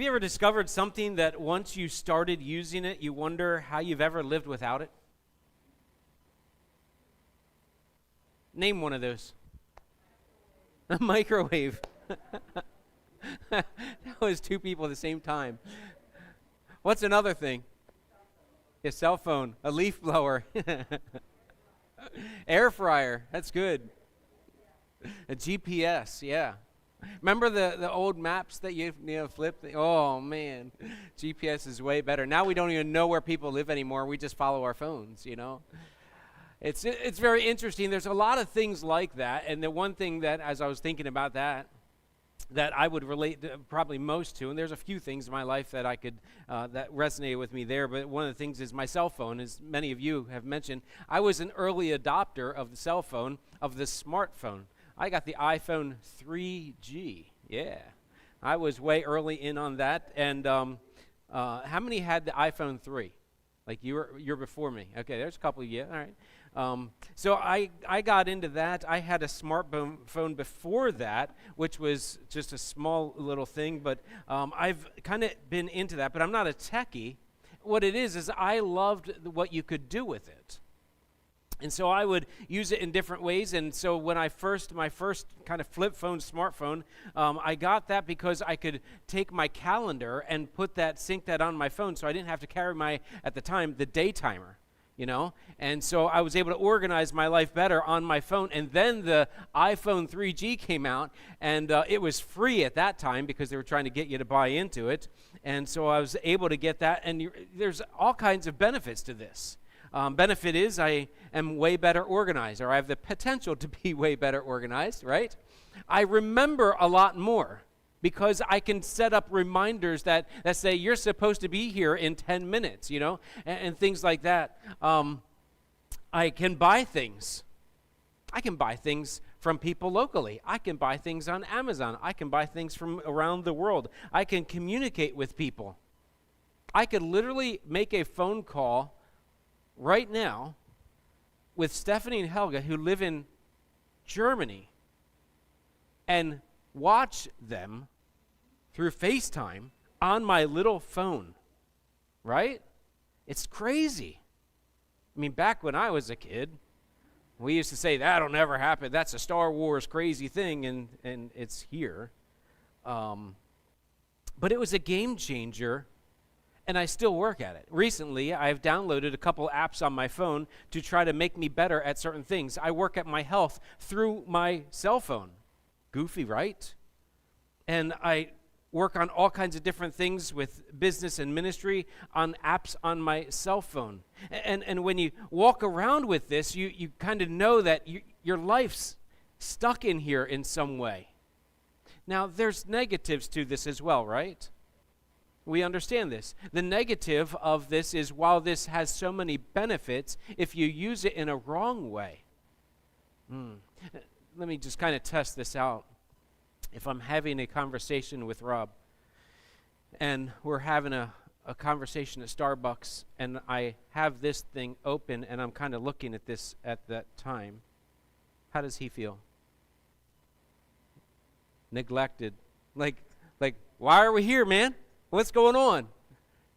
you ever discovered something that once you started using it, you wonder how you've ever lived without it? Name one of those. A microwave. That was two people at the same time. What's another thing? A cell phone, a leaf blower, air fryer. That's good. A GPS, yeah. Remember the old maps that you flip? Oh man, GPS is way better. Now we don't even know where people live anymore. We just follow our phones. It's very interesting. There's a lot of things like that, and the one thing that, as I was thinking about that I would relate probably most to, and there's a few things in my life that I could that resonated with me there, but one of the things is my cell phone. As many of you have mentioned, I was an early adopter of the cell phone, of the smartphone. I got the iPhone 3G. Yeah, I was way early in on that. And how many had the iPhone 3? Like you're before me. Okay, there's a couple of you. All right. So I got into that. I had a smartphone before that, which was just a small little thing. But I've kind of been into that. But I'm not a techie. What it is I loved what you could do with it. And so I would use it in different ways. And so when my first kind of flip phone, smartphone, I got that because I could take my calendar and sync that on my phone, so I didn't have to carry at the time, the day timer, And so I was able to organize my life better on my phone. And then the iPhone 3G came out, and it was free at that time because they were trying to get you to buy into it. And so I was able to get that. And there's all kinds of benefits to this. Benefit is I am way better organized, or I have the potential to be way better organized, right? I remember a lot more because I can set up reminders that say you're supposed to be here in 10 minutes, and things like that. I can buy things. I can buy things from people locally. I can buy things on Amazon. I can buy things from around the world. I can communicate with people. I could literally make a phone call right now with Stephanie and Helga, who live in Germany, and watch them through FaceTime on my little phone, right? It's crazy. I mean, back when I was a kid, we used to say, that'll never happen. That's a Star Wars crazy thing, and it's here. But it was a game changer. And I still work at it. Recently, I've downloaded a couple apps on my phone to try to make me better at certain things. I work at my health through my cell phone. Goofy, right? And I work on all kinds of different things with business and ministry on apps on my cell phone. And when you walk around with this, you kind of know that your life's stuck in here in some way. Now, there's negatives to this as well, right? We understand this. The negative of this is while this has so many benefits, if you use it in a wrong way. Let me just kind of test this out. If I'm having a conversation with Rob, and we're having a conversation at Starbucks, and I have this thing open, and I'm kind of looking at this at that time, how does he feel? Neglected. Like, why are we here, man? What's going on,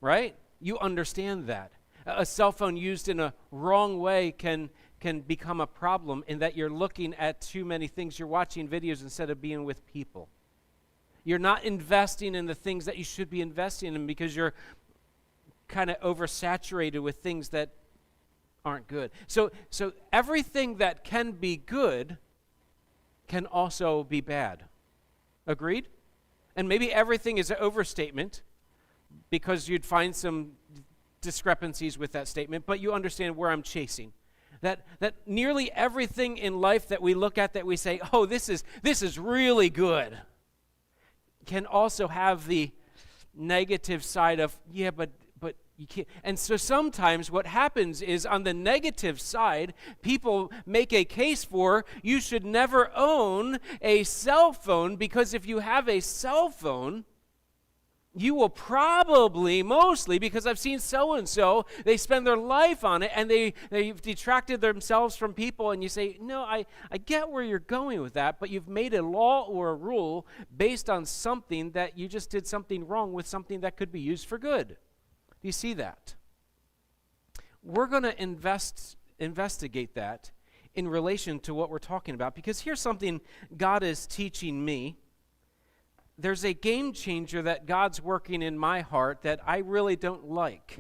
right? You understand that. A cell phone used in a wrong way can become a problem in that you're looking at too many things. You're watching videos instead of being with people. You're not investing in the things that you should be investing in because you're kind of oversaturated with things that aren't good. So everything that can be good can also be bad. Agreed? And maybe everything is an overstatement because you'd find some discrepancies with that statement, but you understand where I'm chasing. That nearly everything in life that we look at that we say, oh, this is really good, can also have the negative side of, yeah, but you can't. And so sometimes what happens is on the negative side, people make a case for you should never own a cell phone because if you have a cell phone, you will probably, mostly, because I've seen so-and-so, they spend their life on it, and they've detracted themselves from people, and you say, no, I get where you're going with that, but you've made a law or a rule based on something that you just did something wrong with something that could be used for good. Do you see that? We're going to investigate that in relation to what we're talking about, because here's something God is teaching me. There's a game changer that God's working in my heart that I really don't like.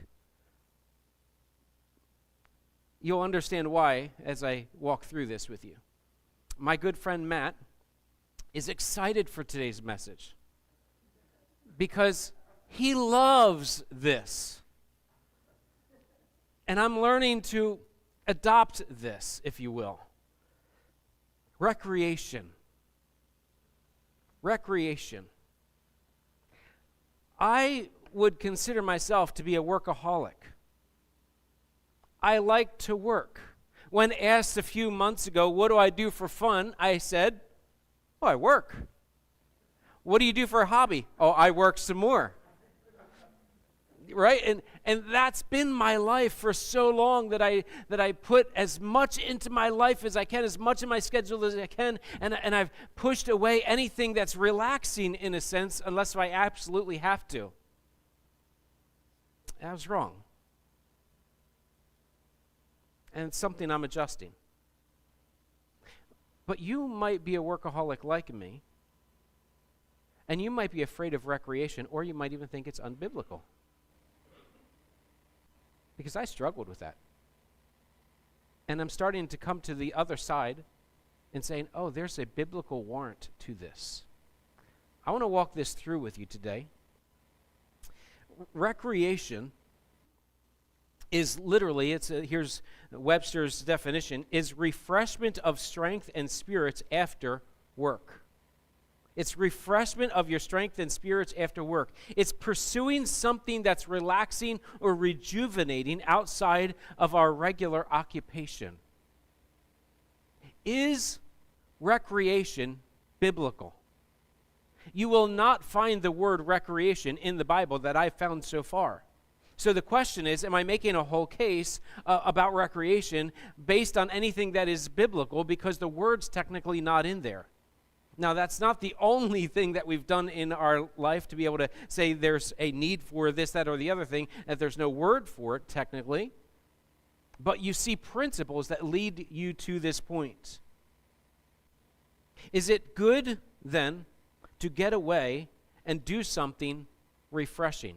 You'll understand why as I walk through this with you. My good friend Matt is excited for today's message because he loves this. And I'm learning to adopt this, if you will. Recreation. I would consider myself to be a workaholic. I like to work. When asked a few months ago, what do I do for fun? I said, oh, I work. What do you do for a hobby? Oh, I work some more. Right? And that's been my life for so long that I put as much into my life as I can, as much in my schedule as I can, and I've pushed away anything that's relaxing in a sense unless I absolutely have to. I was wrong. And it's something I'm adjusting. But you might be a workaholic like me, and you might be afraid of recreation, or you might even think it's unbiblical. Because I struggled with that. And I'm starting to come to the other side and saying, oh, there's a biblical warrant to this. I want to walk this through with you today. Recreation is literally, here's Webster's definition, is refreshment of strength and spirits after work. It's refreshment of your strength and spirits after work. It's pursuing something that's relaxing or rejuvenating outside of our regular occupation. Is recreation biblical? You will not find the word recreation in the Bible that I've found so far. So the question is, am I making a whole case about recreation based on anything that is biblical because the word's technically not in there? Now, that's not the only thing that we've done in our life to be able to say there's a need for this, that, or the other thing, that there's no word for it technically. But you see principles that lead you to this point. Is it good, then, to get away and do something refreshing?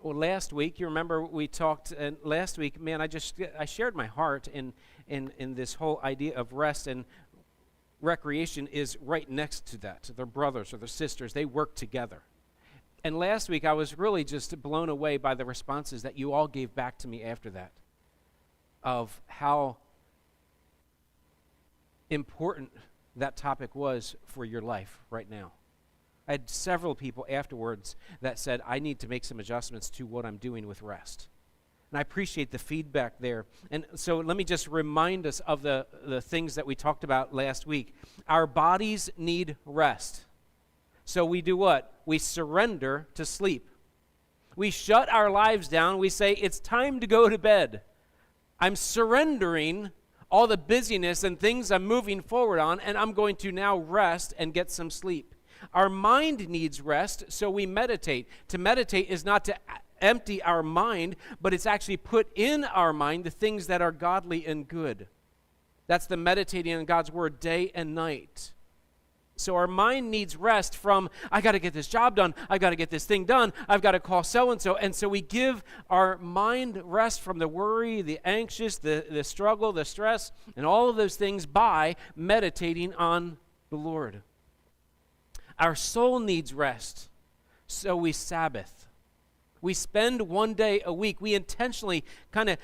Well, last week, you remember we talked, and last week, man, I shared my heart in this whole idea of rest, and recreation is right next to that. They're brothers or they're sisters. They work together. And last week, I was really just blown away by the responses that you all gave back to me after that, of how important that topic was for your life right now. I had several people afterwards that said, I need to make some adjustments to what I'm doing with rest. And I appreciate the feedback there. And so let me just remind us of the things that we talked about last week. Our bodies need rest. So we do what? We surrender to sleep. We shut our lives down. We say, it's time to go to bed. I'm surrendering all the busyness and things I'm moving forward on, and I'm going to now rest and get some sleep. Our mind needs rest, so we meditate. To meditate is not to empty our mind, but it's actually put in our mind the things that are godly and good. That's the meditating on God's word day and night. So our mind needs rest from, I got to get this job done, I got to get this thing done, I've got to call so-and-so. And so we give our mind rest from the worry, the anxious, the struggle, the stress, and all of those things by meditating on the Lord. Our soul needs rest, so we Sabbath. We spend one day a week. We intentionally kind of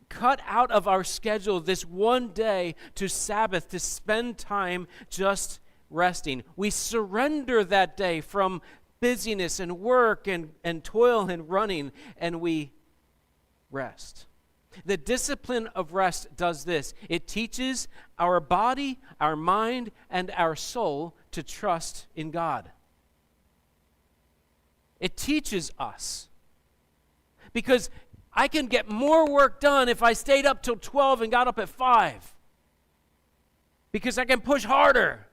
cut out of our schedule this one day to Sabbath, to spend time just resting. We surrender that day from busyness and work and toil and running, and we rest. The discipline of rest does this. It teaches our body, our mind, and our soul to trust in God. It teaches us. Because I can get more work done if I stayed up till 12 and got up at 5. Because I can push harder.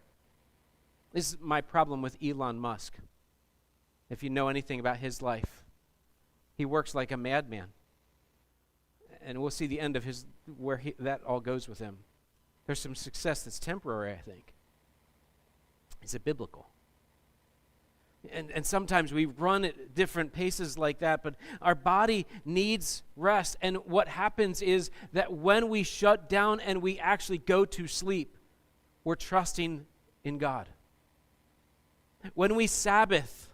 This is my problem with Elon Musk. If you know anything about his life, he works like a madman. And we'll see the end of that all goes with him. There's some success that's temporary, I think. Is it biblical? And sometimes we run at different paces like that, but our body needs rest. And what happens is that when we shut down and we actually go to sleep, we're trusting in God. When we Sabbath,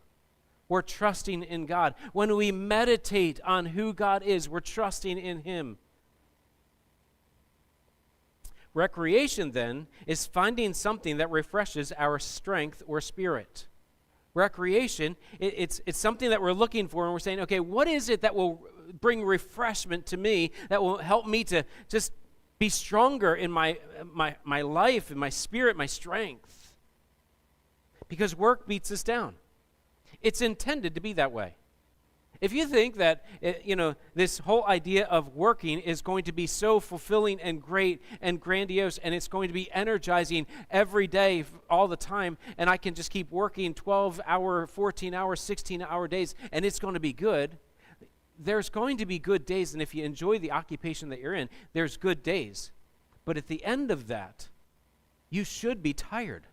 we're trusting in God. When we meditate on who God is, we're trusting in Him. Recreation, then, is finding something that refreshes our strength or spirit. Recreation, it's something that we're looking for, and we're saying, okay, what is it that will bring refreshment to me, that will help me to just be stronger in my life, in my spirit, my strength? Because work beats us down. It's intended to be that way. If you think that, this whole idea of working is going to be so fulfilling and great and grandiose, and it's going to be energizing every day, all the time, and I can just keep working 12-hour, 14-hour, 16-hour days, and it's going to be good, there's going to be good days, and if you enjoy the occupation that you're in, there's good days. But at the end of that, you should be tired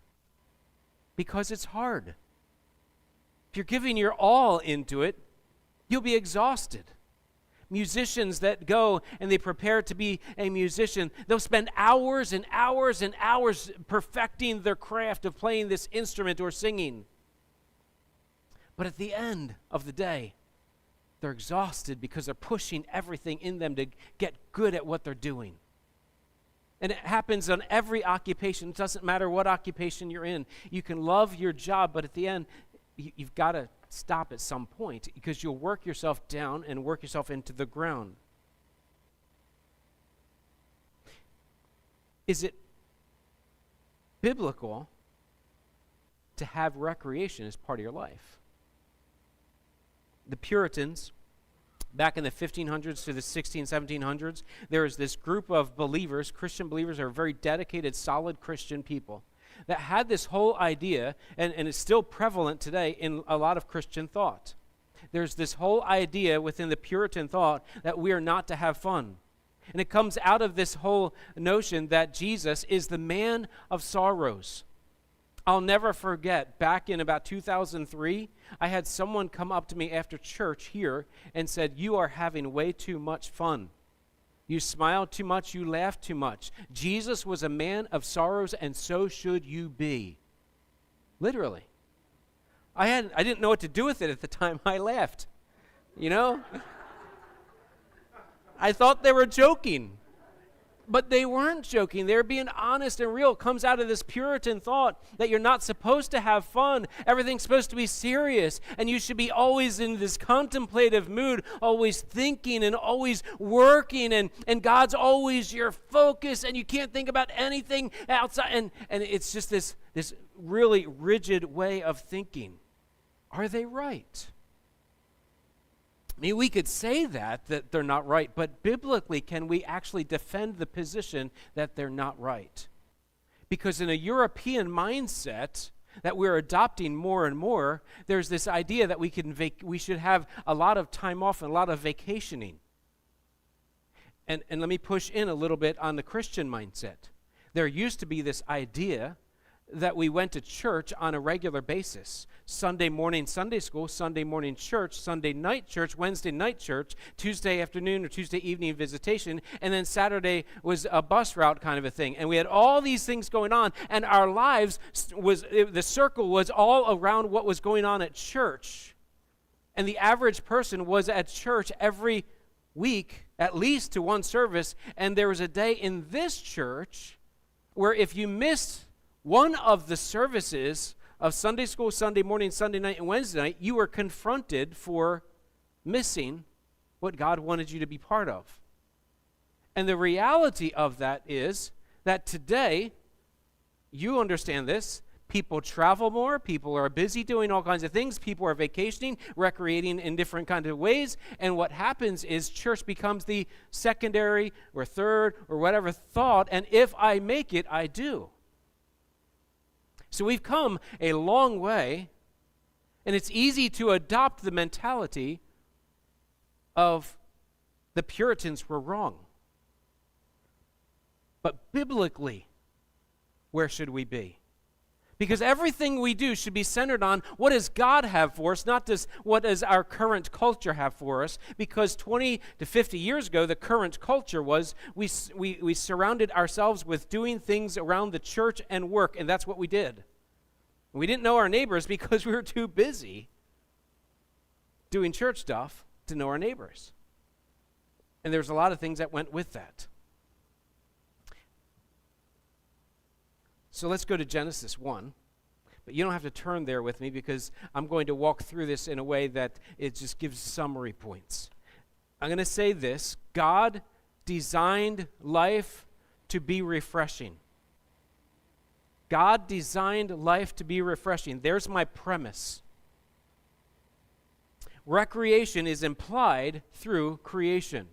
because it's hard. If you're giving your all into it, you'll be exhausted. Musicians that go and they prepare to be a musician, they'll spend hours and hours and hours perfecting their craft of playing this instrument or singing. But at the end of the day, they're exhausted because they're pushing everything in them to get good at what they're doing. And it happens on every occupation. It doesn't matter what occupation you're in. You can love your job, but at the end, you've got to stop at some point because you'll work yourself down and work yourself into the ground. Is it biblical to have recreation as part of your life? The Puritans, back in the 1500s to the 1700s, there was this group of believers, Christian believers, are very dedicated, solid Christian people, that had this whole idea, and it's still prevalent today in a lot of Christian thought. There's this whole idea within the Puritan thought that we are not to have fun. And it comes out of this whole notion that Jesus is the man of sorrows. I'll never forget, back in about 2003, I had someone come up to me after church here and said, "You are having way too much fun. You smile too much, you laugh too much. Jesus was a man of sorrows, and so should you be." Literally. I didn't know what to do with it at the time. I laughed. I thought they were joking. But they weren't joking. They were being honest and real. It comes out of this Puritan thought that you're not supposed to have fun. Everything's supposed to be serious. And you should be always in this contemplative mood, always thinking and always working. And God's always your focus. And you can't think about anything outside. And it's just this really rigid way of thinking. Are they right? I mean, we could say that they're not right, but biblically, can we actually defend the position that they're not right? Because in a European mindset that we're adopting more and more, there's this idea that we should have a lot of time off and a lot of vacationing. And let me push in a little bit on the Christian mindset. There used to be this idea that we went to church on a regular basis. Sunday morning Sunday school, Sunday morning church, Sunday night church, Wednesday night church, Tuesday afternoon or Tuesday evening visitation, and then Saturday was a bus route kind of a thing. And we had all these things going on, and our lives the circle was all around what was going on at church. And the average person was at church every week, at least to one service, and there was a day in this church where if you missed one of the services of Sunday school, Sunday morning, Sunday night, and Wednesday night, you were confronted for missing what God wanted you to be part of. And the reality of that is that today, you understand this, people travel more, people are busy doing all kinds of things, people are vacationing, recreating in different kinds of ways, and what happens is church becomes the secondary or third or whatever thought, and if I make it, I do. So we've come a long way, and it's easy to adopt the mentality of the Puritans were wrong. But biblically, where should we be? Because everything we do should be centered on what does God have for us, not just what does our current culture have for us. Because 20 to 50 years ago, the current culture was we surrounded ourselves with doing things around the church and work, and that's what we did. We didn't know our neighbors because we were too busy doing church stuff to know our neighbors. And there's a lot of things that went with that. So let's go to Genesis 1. But you don't have to turn there with me because I'm going to walk through this in a way that it just gives summary points. I'm going to say this: God designed life to be refreshing. God designed life to be refreshing. There's my premise. Recreation is implied through creation.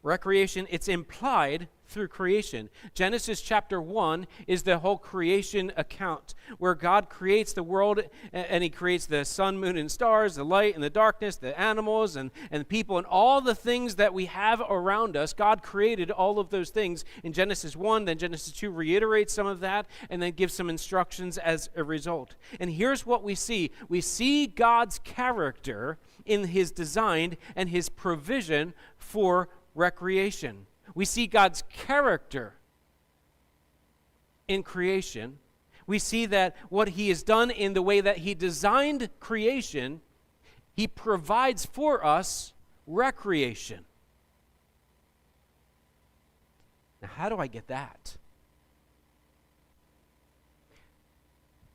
Recreation, it's implied through creation. Genesis chapter 1 is the whole creation account where God creates the world, and he creates the sun, moon, and stars, the light and the darkness, the animals and people, and all the things that we have around us. God created all of those things in Genesis 1, then Genesis 2 reiterates some of that, and then gives some instructions as a result. And here's what we see. We see God's character in his design and his provision for recreation. We see God's character in creation. We see that what he has done in the way that he designed creation, he provides for us recreation. Now, how do I get that?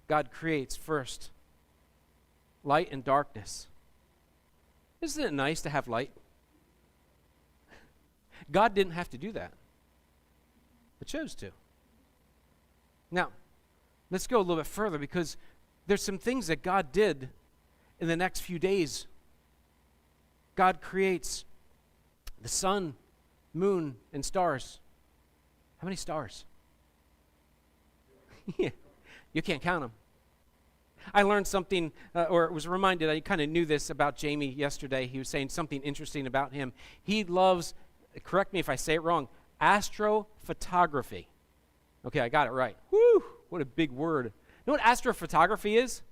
God creates first light and darkness. Isn't it nice to have light? God didn't have to do that, but chose to. Now, let's go a little bit further because there's some things that God did in the next few days. God creates the sun, moon, and stars. How many stars? Yeah, you can't count them. I learned something, or was reminded, I kind of knew this about Jamie yesterday. He was saying something interesting about him. He loves, correct me if I say it wrong, astrophotography. Okay, I got it right. Woo, what a big word. You know what astrophotography is?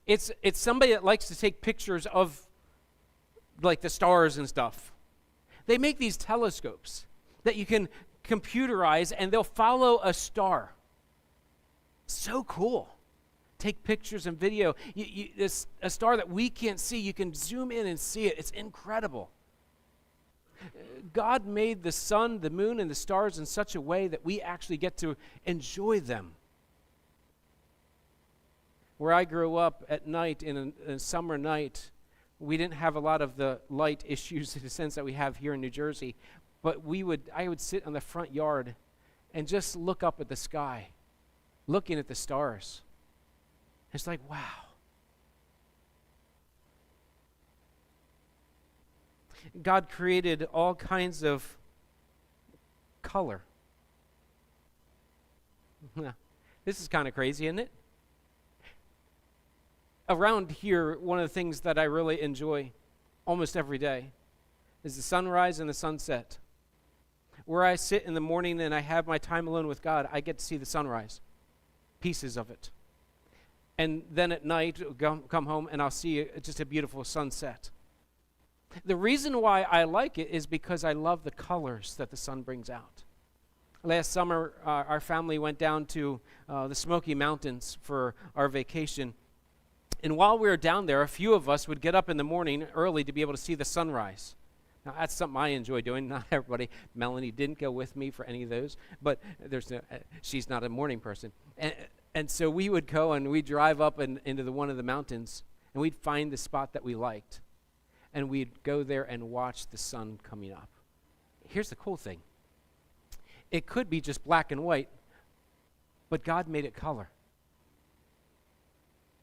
It's somebody that likes to take pictures of like the stars and stuff. They make these telescopes that you can computerize and they'll follow a star. So cool. Take pictures and video. It's a star that we can't see. You can zoom in and see it. It's incredible. God made the sun, the moon, and the stars in such a way that we actually get to enjoy them. Where I grew up at night, in a summer night, we didn't have a lot of the light issues in the sense that we have here in New Jersey, but I would sit on the front yard and just look up at the sky, looking at the stars. It's like, wow. God created all kinds of color. This is kind of crazy, isn't it? Around here, one of the things that I really enjoy almost every day is the sunrise and the sunset. Where I sit in the morning and I have my time alone with God, I get to see the sunrise, pieces of it. And then at night, come home and I'll see just a beautiful sunset. The reason why I like it is because I love the colors that the sun brings out. Last summer, our family went down to the Smoky Mountains for our vacation. And while we were down there, a few of us would get up in the morning early to be able to see the sunrise. Now, that's something I enjoy doing. Not everybody. Melanie didn't go with me for any of those, but she's not a morning person. And so we would go and we'd drive up into one of the mountains, and we'd find the spot that we liked. And we'd go there and watch the sun coming up. here's the cool thing. It could be just black and white, but God made it color.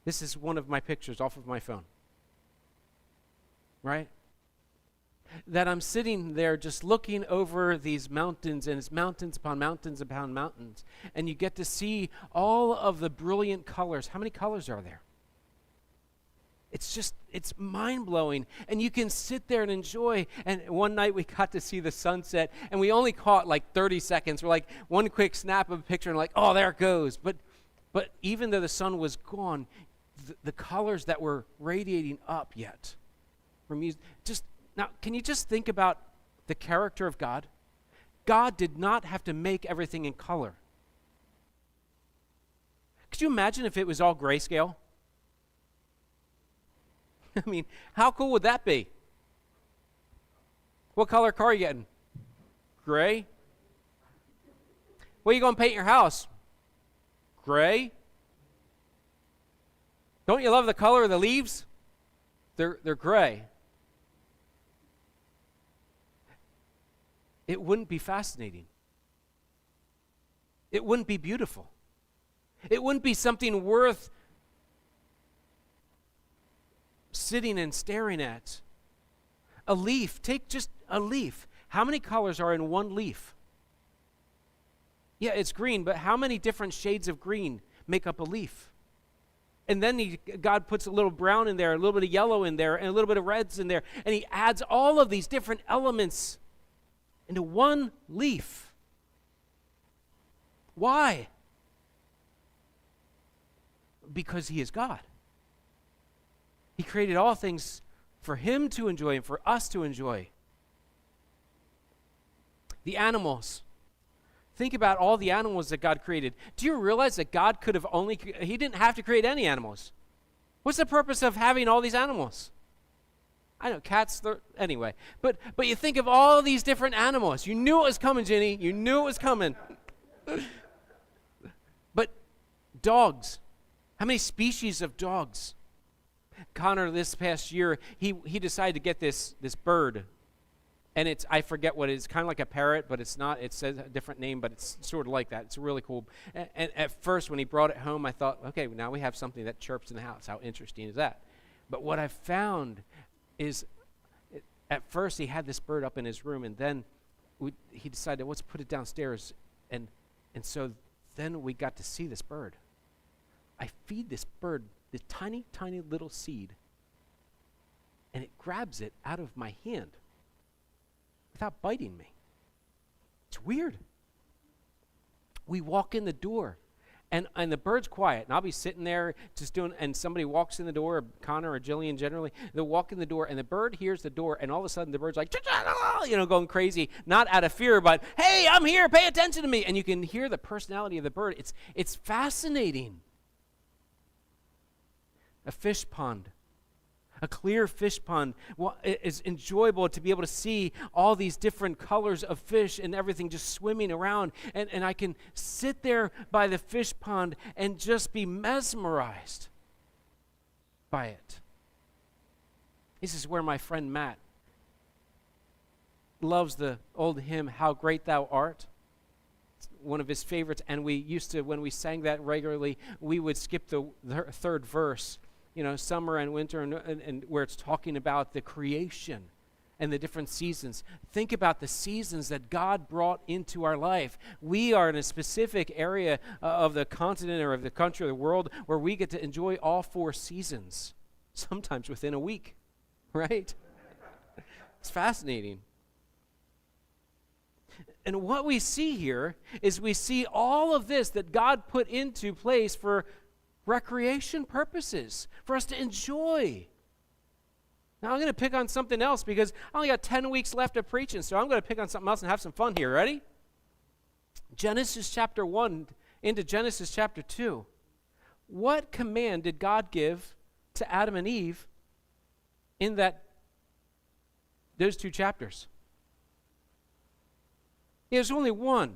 This is one of my pictures off of my phone. Right? That I'm sitting there just looking over these mountains, and it's mountains upon mountains upon mountains. And you get to see all of the brilliant colors. How many colors are there? It's mind-blowing. And you can sit there and enjoy. And one night we got to see the sunset, and we only caught like 30 seconds. We're like one quick snap of a picture and like, oh, there it goes. But even though the sun was gone, the colors that were radiating up yet from music. Now, can you just think about the character of God? God did not have to make everything in color. Could you imagine if it was all grayscale? I mean, how cool would that be? What color car are you getting? Gray? What are you going to paint your house? Gray? Don't you love the color of the leaves? They're gray. It wouldn't be fascinating. It wouldn't be beautiful. It wouldn't be something worth sitting and staring at. A leaf, take just a leaf. How many colors are in one leaf? Yeah, it's green, but how many different shades of green make up a leaf? And then God puts a little brown in there, a little bit of yellow in there, and a little bit of reds in there, and he adds all of these different elements into one leaf. Why? Because he is God. He created all things for him to enjoy and for us to enjoy. The animals. Think about all the animals that God created. Do you realize that God could have he didn't have to create any animals? What's the purpose of having all these animals? I know, cats, anyway. But you think of all these different animals. You knew it was coming, Ginny. You knew it was coming. But dogs. How many species of dogs? Connor, this past year, he decided to get this bird. And I forget what it is. It's kind of like a parrot, but it's not. It says a different name, but it's sort of like that. It's really cool. And at first, when he brought it home, I thought, okay, now we have something that chirps in the house. How interesting is that? But what I found is, at first, he had this bird up in his room, and then he decided, let's put it downstairs. And so then we got to see this bird. I feed this bird this tiny, tiny little seed, and it grabs it out of my hand without biting me. It's weird. We walk in the door, and the bird's quiet, and I'll be sitting there just doing, and somebody walks in the door, Connor or Jillian generally, they'll walk in the door, and the bird hears the door, and all of a sudden the bird's like, going crazy, not out of fear, but, hey, I'm here, pay attention to me, and you can hear the personality of the bird. It's fascinating. A fish pond, a clear fish pond. Well, it is enjoyable to be able to see all these different colors of fish and everything just swimming around. And I can sit there by the fish pond and just be mesmerized by it. This is where my friend Matt loves the old hymn, How Great Thou Art. It's one of his favorites. And we used to, when we sang that regularly, we would skip the third verse. Summer and winter, and where it's talking about the creation and the different seasons. Think about the seasons that God brought into our life. We are in a specific area of the continent or of the country or the world where we get to enjoy all 4 seasons, sometimes within a week, right? It's fascinating. And what we see here is we see all of this that God put into place for recreation purposes, for us to enjoy. Now I'm going to pick on something else because I only got 10 weeks left of preaching, so I'm going to pick on something else and have some fun here. Ready? Genesis chapter 1 into Genesis chapter 2. What command did God give to Adam and Eve in those 2 chapters? There's only one.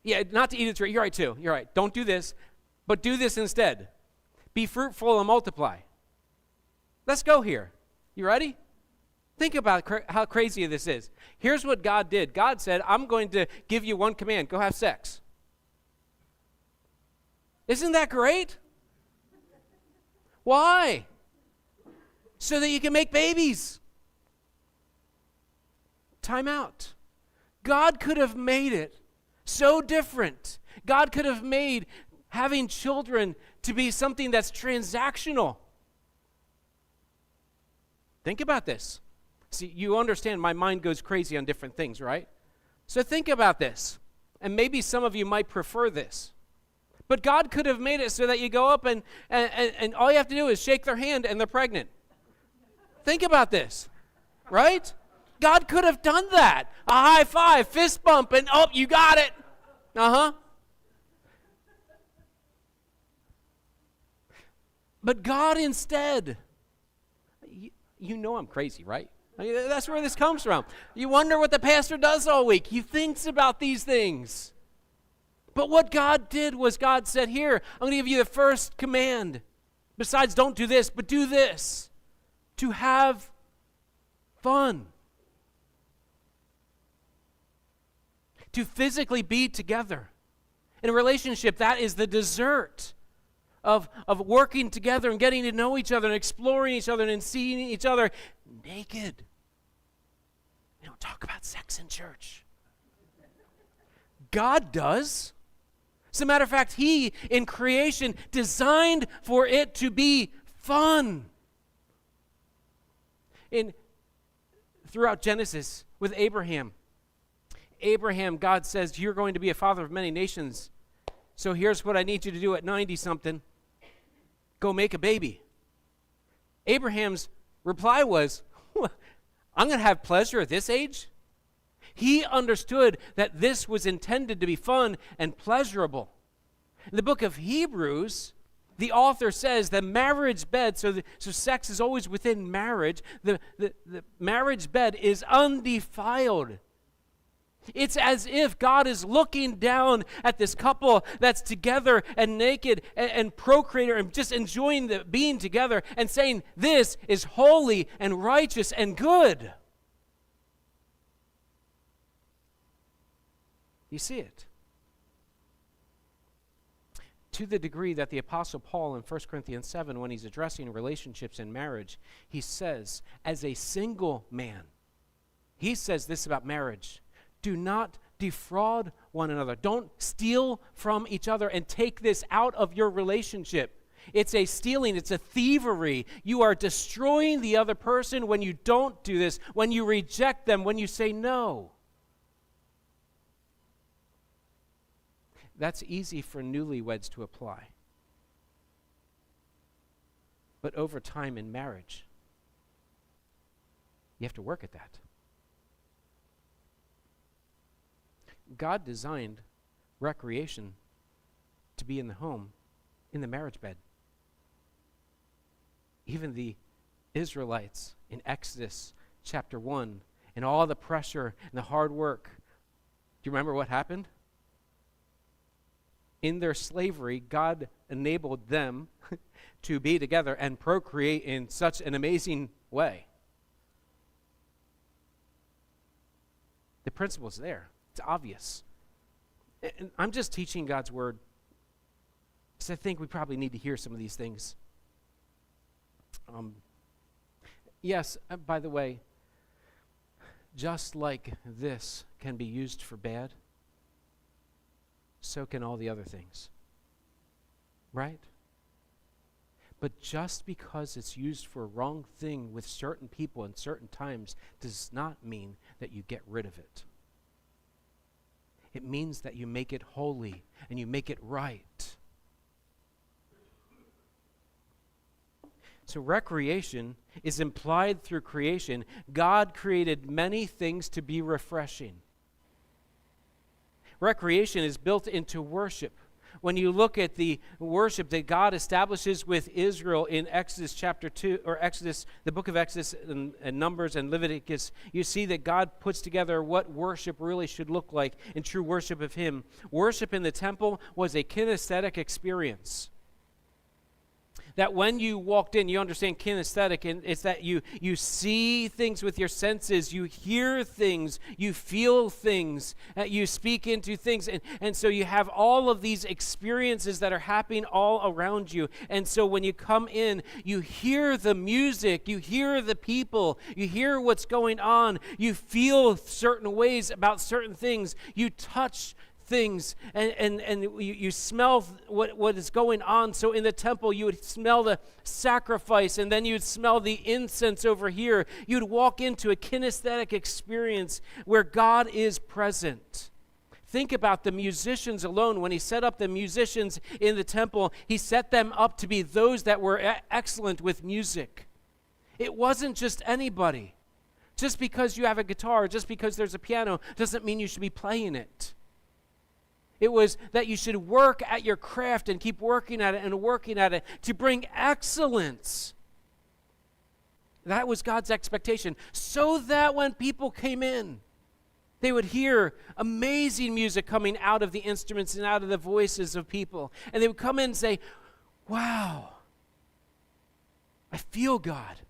Yeah, not to eat a tree. You're right, too. You're right. Don't do this, but do this instead. Be fruitful and multiply. Let's go here. You ready? Think about how crazy this is. Here's what God did. God said, I'm going to give you one command. Go have sex. Isn't that great? Why? So that you can make babies. Time out. God could have made it so different. God could have made having children to be something that's transactional. Think about this. See, you understand my mind goes crazy on different things, right? So think about this. And maybe some of you might prefer this. But God could have made it so that you go up and all you have to do is shake their hand and they're pregnant. Think about this, right? God could have done that. A high five, fist bump, and oh, you got it. But God instead, you know I'm crazy, right? I mean, that's where this comes from. You wonder what the pastor does all week. He thinks about these things. But what God did was God said, here, I'm going to give you the first command. Besides, don't do this, but do this. To have fun. To physically be together. In a relationship, that is the dessert of working together and getting to know each other and exploring each other and seeing each other naked. We don't talk about sex in church. God does. As a matter of fact, He, in creation, designed for it to be fun. Throughout Genesis, with Abraham, God says, you're going to be a father of many nations. So here's what I need you to do at 90-something. Go make a baby. Abraham's reply was, I'm going to have pleasure at this age? He understood that this was intended to be fun and pleasurable. In the book of Hebrews, the author says the marriage bed, so sex is always within marriage, the marriage bed is undefiled. It's as if God is looking down at this couple that's together and naked and procreating and just enjoying being together and saying, this is holy and righteous and good. You see it. To the degree that the Apostle Paul in 1 Corinthians 7, when he's addressing relationships in marriage, he says, as a single man, he says this about marriage: do not defraud one another. Don't steal from each other and take this out of your relationship. It's a stealing, it's a thievery. You are destroying the other person when you don't do this, when you reject them, when you say no. That's easy for newlyweds to apply. But over time in marriage, you have to work at that. God designed recreation to be in the home, in the marriage bed. Even the Israelites in Exodus chapter 1, and all the pressure and the hard work. Do you remember what happened? In their slavery, God enabled them to be together and procreate in such an amazing way. The principle's there. It's obvious. And I'm just teaching God's word because I think we probably need to hear some of these things. Yes, by the way, just like this can be used for bad, so can all the other things. Right? But just because it's used for a wrong thing with certain people in certain times does not mean that you get rid of it. It means that you make it holy and you make it right. So recreation is implied through creation. God created many things to be refreshing. Recreation is built into worship. When you look at the worship that God establishes with Israel in Exodus chapter 2, or Exodus, the book of Exodus and Numbers and Leviticus, you see that God puts together what worship really should look like in true worship of Him. Worship in the temple was a kinesthetic experience. that when you walked in, you understand kinesthetic, and it's that you see things with your senses, you hear things, you feel things, you speak into things, and so you have all of these experiences that are happening all around you. And so when you come in, you hear the music, you hear the people, you hear what's going on, you feel certain ways about certain things, you touch things, and you smell what is going on. So in the temple, you would smell the sacrifice, and then you'd smell the incense over here. You'd walk into a kinesthetic experience where God is present. Think about the musicians alone. When he set up the musicians in the temple, he set them up to be those that were excellent with music. It wasn't just anybody. Just because you have a guitar, just because there's a piano, doesn't mean you should be playing it. It was that you should work at your craft and keep working at it and working at it to bring excellence. That was God's expectation, so that when people came in, they would hear amazing music coming out of the instruments and out of the voices of people. And they would come in and say, wow, I feel God.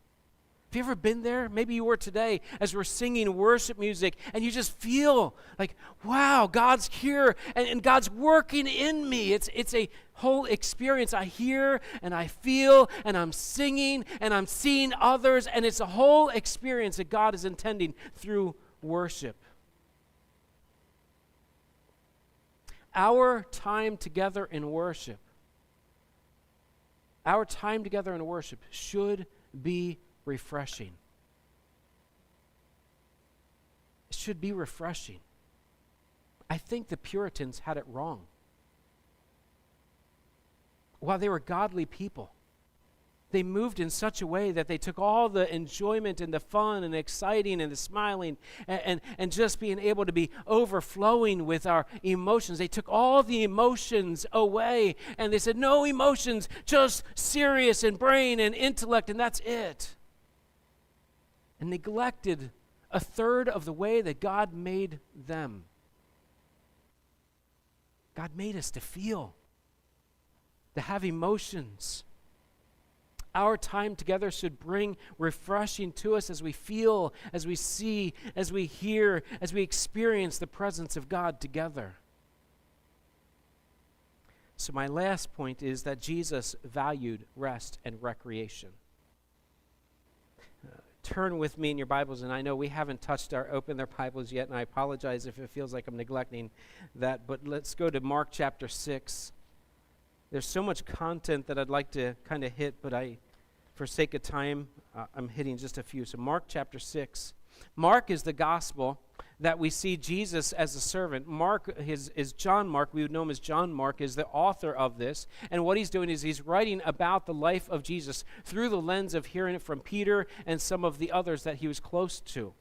Have you ever been there? Maybe you were today as we're singing worship music and you just feel like, wow, God's here and God's working in me. It's a whole experience. I hear and I feel and I'm singing and I'm seeing others, and it's a whole experience that God is intending through worship. Our time together in worship should be refreshing. It should be refreshing. I think the Puritans had it wrong. While they were godly people, they moved in such a way that they took all the enjoyment and the fun and the exciting and the smiling and just being able to be overflowing with our emotions. They took all the emotions away and they said, no emotions, just serious and brain and intellect, and that's it. And neglected a third of the way that God made them. God made us to feel, to have emotions. Our time together should bring refreshing to us as we feel, as we see, as we hear, as we experience the presence of God together. So my last point is that Jesus valued rest and recreation. Turn with me in your Bibles, and I know we haven't opened their Bibles yet, and I apologize if it feels like I'm neglecting that, but let's go to Mark chapter 6. There's so much content that I'd like to kind of hit, but for sake of time, I'm hitting just a few. So Mark chapter 6. Mark is the gospel that we see Jesus as a servant. Mark is John Mark. We would know him as John Mark, is the author of this. And what he's doing is he's writing about the life of Jesus through the lens of hearing it from Peter and some of the others that he was close to.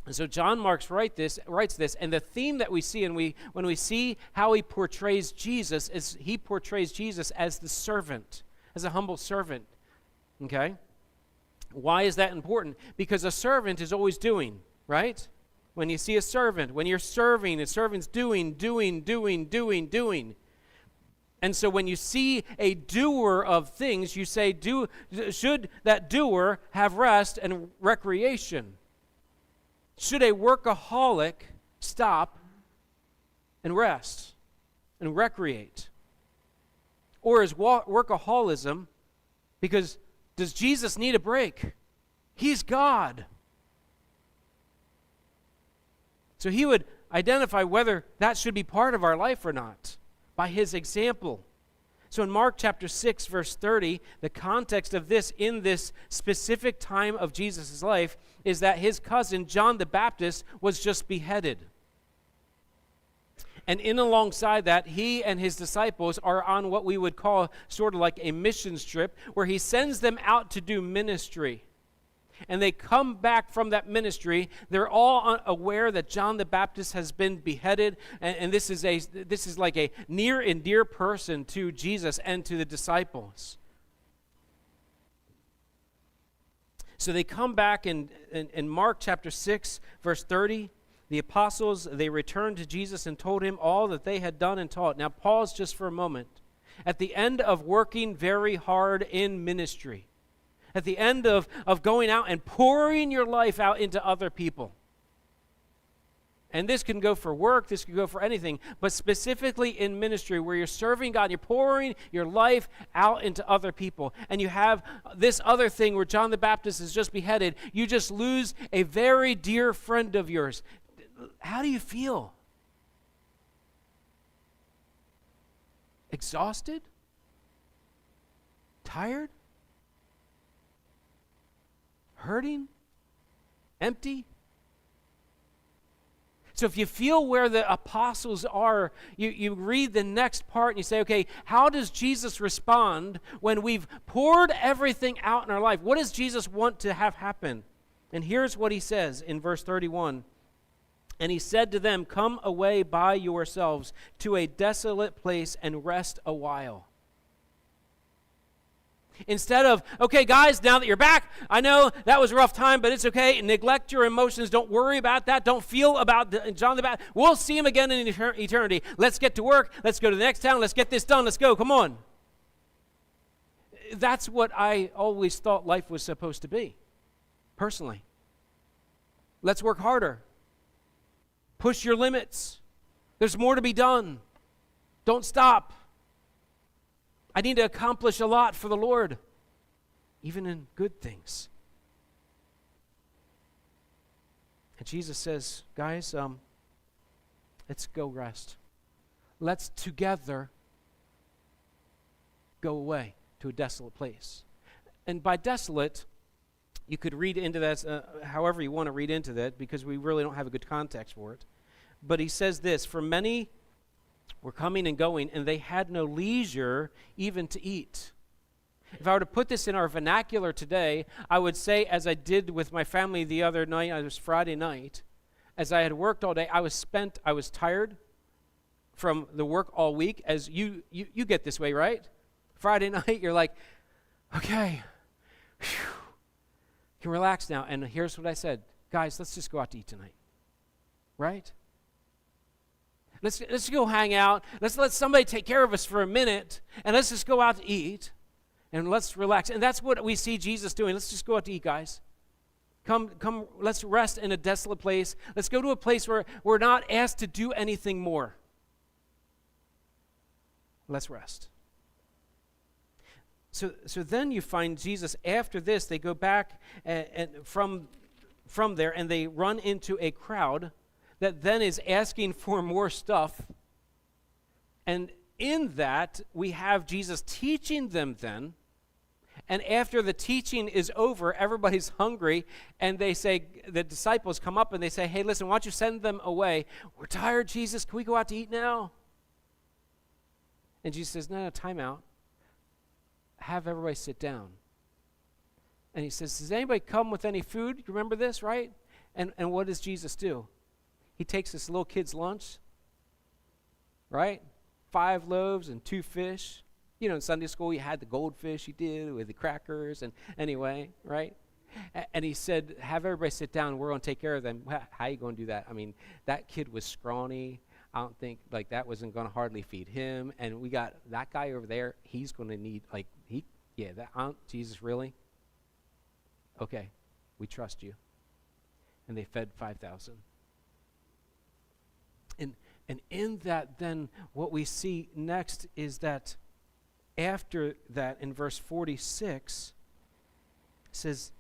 And so John Mark writes this, and the theme that we see, when we see how he portrays Jesus, is he portrays Jesus as the servant, as a humble servant. Okay? Why is that important? Because a servant is always doing, right? When you see a servant, when you're serving, a servant's doing. And so when you see a doer of things, you say, should that doer have rest and recreation? Should a workaholic stop and rest and recreate? Or is workaholism, because does Jesus need a break? He's God. So he would identify whether that should be part of our life or not by his example. So in Mark chapter 6, verse 30, the context of this in this specific time of Jesus' life is that his cousin, John the Baptist, was just beheaded. And in alongside that, he and his disciples are on what we would call sort of like a missions trip, where he sends them out to do ministry. And they come back from that ministry. They're all aware that John the Baptist has been beheaded, and this is like a near and dear person to Jesus and to the disciples. So they come back in Mark chapter 6, verse 30. The apostles, they returned to Jesus and told him all that they had done and taught. Now pause just for a moment at the end of working very hard in ministry, at the end of going out and pouring your life out into other people. And this can go for work, this can go for anything, but specifically in ministry where you're serving God, you're pouring your life out into other people, and you have this other thing where John the Baptist is just beheaded, you just lose a very dear friend of yours. How do you feel? Exhausted? Tired? Hurting? Empty? So if you feel where the apostles are, you read the next part and you say, okay, how does Jesus respond when we've poured everything out in our life? What does Jesus want to have happen? And here's what he says in verse 31. And he said to them, come away by yourselves to a desolate place and rest a while. Instead of, okay, guys, now that you're back, I know that was a rough time, but it's okay. Neglect your emotions. Don't worry about that. Don't feel about John the Baptist. We'll see him again in eternity. Let's get to work. Let's go to the next town. Let's get this done. Let's go. Come on. That's what I always thought life was supposed to be, personally. Let's work harder. Push your limits. There's more to be done. Don't stop. I need to accomplish a lot for the Lord, even in good things. And Jesus says, guys, let's go rest. Let's together go away to a desolate place. And by desolate, you could read into that however you want to read into that, because we really don't have a good context for it. But he says this, for many were coming and going, and they had no leisure even to eat. If I were to put this in our vernacular today, I would say, as I did with my family the other night, it was Friday night, as I had worked all day, I was tired from the work all week, as you get this way, right? Friday night, you're like, okay, whew, can relax now. And here's what I said, guys, let's just go out to eat tonight, right? Let's go hang out. Let's let somebody take care of us for a minute, and let's just go out to eat, and let's relax. And that's what we see Jesus doing. Let's just go out to eat, guys. Come, let's rest in a desolate place. Let's go to a place where we're not asked to do anything more. Let's rest. So then you find Jesus, after this, they go back and from there, and they run into a crowd that then is asking for more stuff. And in that, we have Jesus teaching them then. And after the teaching is over, everybody's hungry, and they say, the disciples come up and they say, hey, listen, why don't you send them away? We're tired, Jesus. Can we go out to eat now? And Jesus says, no, time out. Have everybody sit down. And he says, does anybody come with any food? You remember this, right? And what does Jesus do? He takes this little kid's lunch, right? 5 loaves and 2 fish. You know, in Sunday school, you had the goldfish you did with the crackers, and anyway, right? And he said, have everybody sit down, we're going to take care of them. How are you going to do that? I mean, that kid was scrawny. I don't think, that wasn't going to hardly feed him. And we got that guy over there, he's going to need, Jesus, really? Okay, we trust you. And they fed 5,000. And in that, then, what we see next is that after that, in verse 46, it says,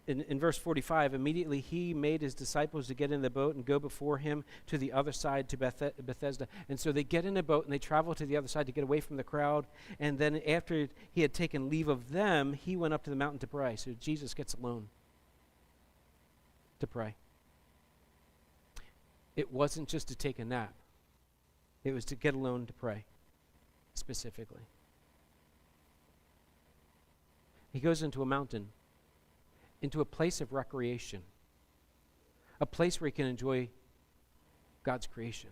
in verse 45, immediately he made his disciples to get in the boat and go before him to the other side, to Bethesda. And so they get in a boat and they travel to the other side to get away from the crowd. And then after he had taken leave of them, he went up to the mountain to pray. So Jesus gets alone to pray. It wasn't just to take a nap. It was to get alone to pray, specifically. He goes into a mountain, into a place of recreation, a place where he can enjoy God's creation.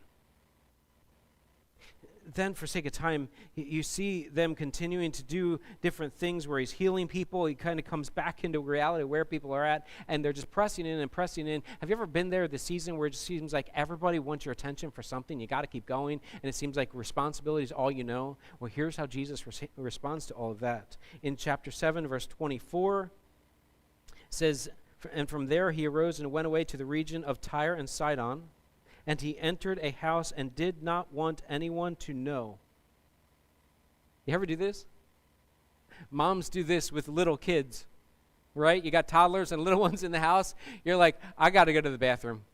then for sake of time, you see them continuing to do different things where he's healing people. He kind of comes back into reality where people are at, and they're just pressing in and pressing in. Have you ever been there this season where it just seems like everybody wants your attention for something? You got to keep going, and it seems like responsibility is all you know. Well, here's how Jesus responds to all of that. In chapter 7, verse 24, it says, "And from there he arose and went away to the region of Tyre and Sidon. And he entered a house and did not want anyone to know." You ever do this? Moms do this with little kids, right? You got toddlers and little ones in the house. You're like, I got to go to the bathroom.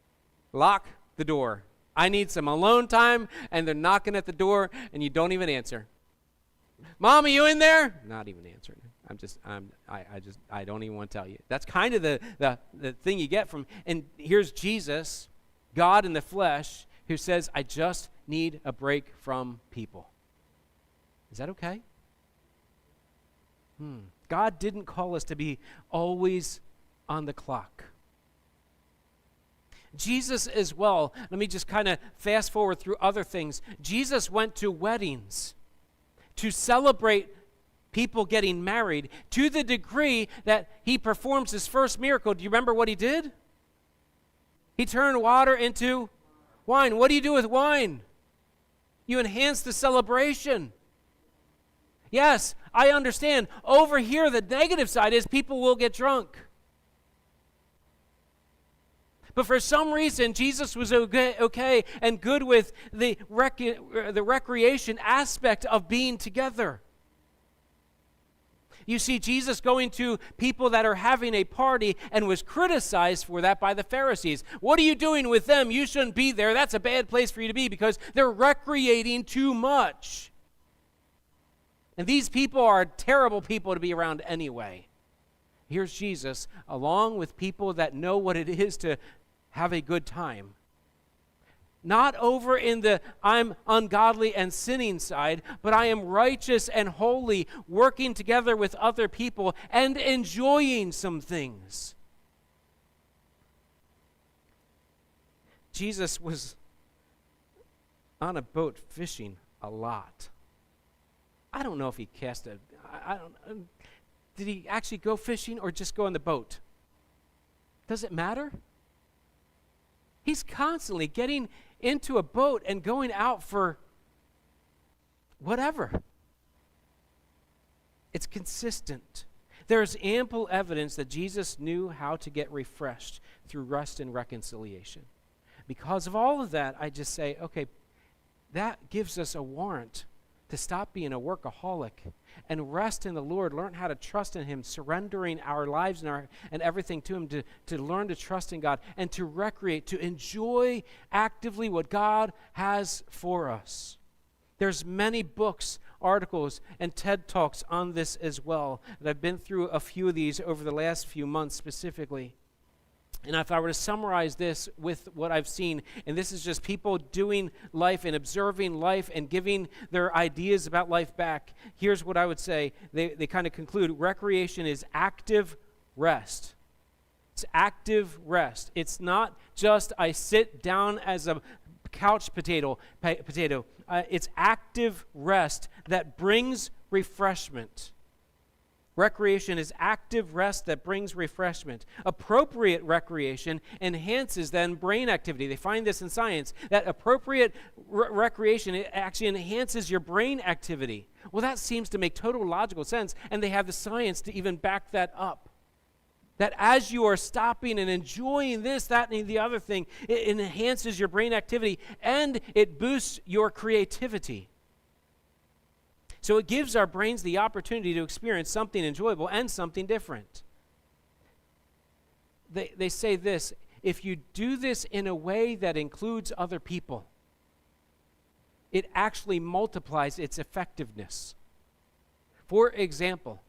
Lock the door. I need some alone time, and they're knocking at the door, and you don't even answer. Mom, are you in there? Not even answering. I don't even want to tell you. That's kind of the thing you get from, and here's Jesus, God in the flesh, who says, I just need a break from people. Is that okay? God didn't call us to be always on the clock. Jesus as well, let me just kind of fast forward through other things. Jesus went to weddings to celebrate people getting married to the degree that he performs his first miracle. Do you remember what he did? He turned water into wine. What do you do with wine? You enhance the celebration. Yes, I understand. Over here, the negative side is people will get drunk. But for some reason, Jesus was okay and good with the recreation aspect of being together. You see Jesus going to people that are having a party and was criticized for that by the Pharisees. What are you doing with them? You shouldn't be there. That's a bad place for you to be because they're recreating too much. And these people are terrible people to be around anyway. Here's Jesus along with people that know what it is to have a good time. Not over in the I'm ungodly and sinning side, but I am righteous and holy, working together with other people and enjoying some things. Jesus was on a boat fishing a lot. I don't know if he cast a... did he actually go fishing or just go on the boat? Does it matter? He's constantly getting into a boat and going out for whatever. It's consistent. There's ample evidence that Jesus knew how to get refreshed through rest and reconciliation. Because of all of that, I just say, okay, that gives us a warrant to stop being a workaholic and rest in the Lord, learn how to trust in him, surrendering our lives and everything to him, to learn to trust in God and to recreate, to enjoy actively what God has for us. There's many books, articles, and TED Talks on this as well. And I've been through a few of these over the last few months specifically. And if I were to summarize this with what I've seen, and this is just people doing life and observing life and giving their ideas about life back, here's what I would say. They kind of conclude, recreation is active rest. It's active rest. It's not just I sit down as a couch potato. It's active rest that brings refreshment. Recreation is active rest that brings refreshment. Appropriate recreation enhances then brain activity. They find this in science, that appropriate recreation it actually enhances your brain activity. Well, that seems to make total logical sense, and they have the science to even back that up. That as you are stopping and enjoying this, that, and the other thing, it enhances your brain activity, and it boosts your creativity. So it gives our brains the opportunity to experience something enjoyable and something different. They say this, if you do this in a way that includes other people, it actually multiplies its effectiveness. For example,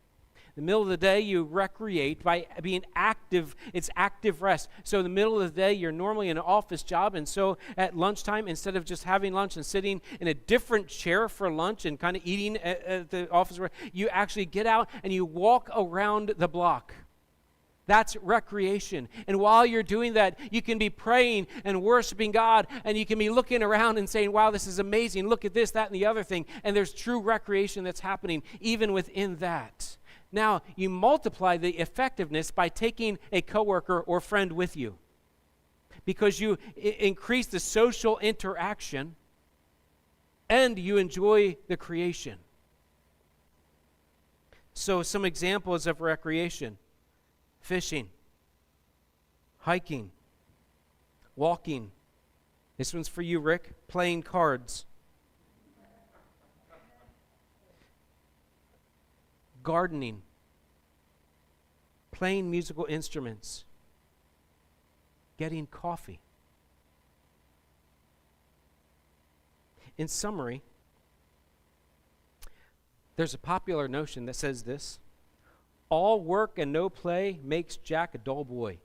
in the middle of the day, you recreate by being active. It's active rest. So in the middle of the day, you're normally in an office job, and so at lunchtime, instead of just having lunch and sitting in a different chair for lunch and kind of eating at the office, you actually get out and you walk around the block. That's recreation. And while you're doing that, you can be praying and worshiping God, and you can be looking around and saying, wow, this is amazing. Look at this, that, and the other thing. And there's true recreation that's happening even within that. Now, you multiply the effectiveness by taking a coworker or friend with you, because you increase the social interaction and you enjoy the creation. So some examples of recreation: fishing, hiking, walking. This one's for you, Rick. Playing cards. Gardening. Playing musical instruments. Getting coffee. In summary, there's a popular notion that says this: all work and no play makes Jack a dull boy.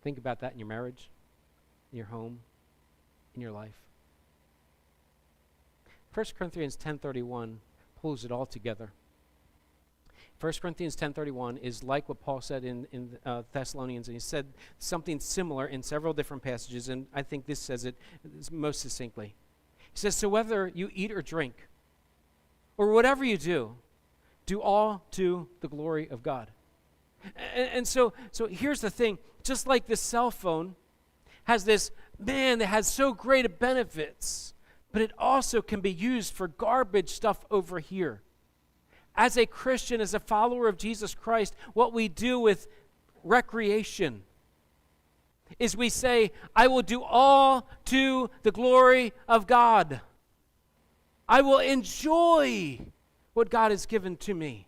Think about that in your marriage, in your home, in your life. 1 Corinthians 10:31 pulls it all together. 1 Corinthians 10:31 is like what Paul said in Thessalonians, and he said something similar in several different passages, and I think this says it most succinctly. He says, so whether you eat or drink, or whatever you do all to the glory of God. And so here's the thing. Just like this cell phone has this, that has so great benefits, but it also can be used for garbage stuff over here. As a Christian, as a follower of Jesus Christ, what we do with recreation is we say, I will do all to the glory of God. I will enjoy what God has given to me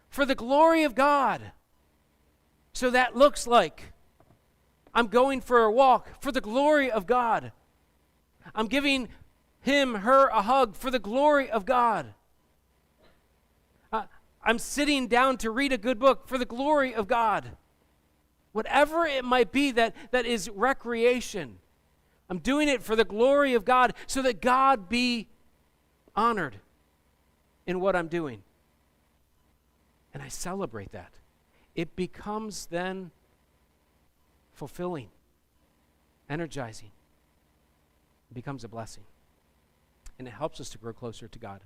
for the glory of God. So that looks like I'm going for a walk for the glory of God. I'm giving him, her a hug for the glory of God. I'm sitting down to read a good book for the glory of God. Whatever it might be that is recreation, I'm doing it for the glory of God so that God be honored in what I'm doing. And I celebrate that. It becomes then fulfilling, energizing. It becomes a blessing. And it helps us to grow closer to God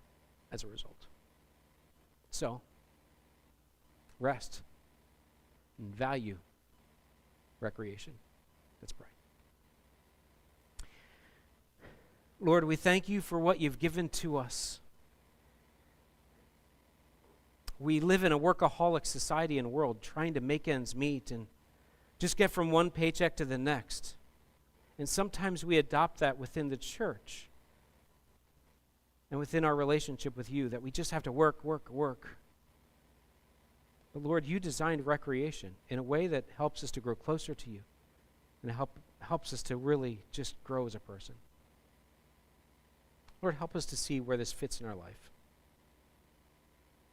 as a result. So, rest and value recreation. Let's pray. Lord, we thank you for what you've given to us. We live in a workaholic society and world trying to make ends meet and just get from one paycheck to the next. And sometimes we adopt that within the church and within our relationship with you, that we just have to work. But Lord, you designed recreation in a way that helps us to grow closer to you and helps us to really just grow as a person. Lord, help us to see where this fits in our life.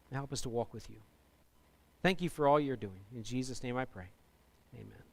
And help us to walk with you. Thank you for all you're doing. In Jesus' name I pray. Amen.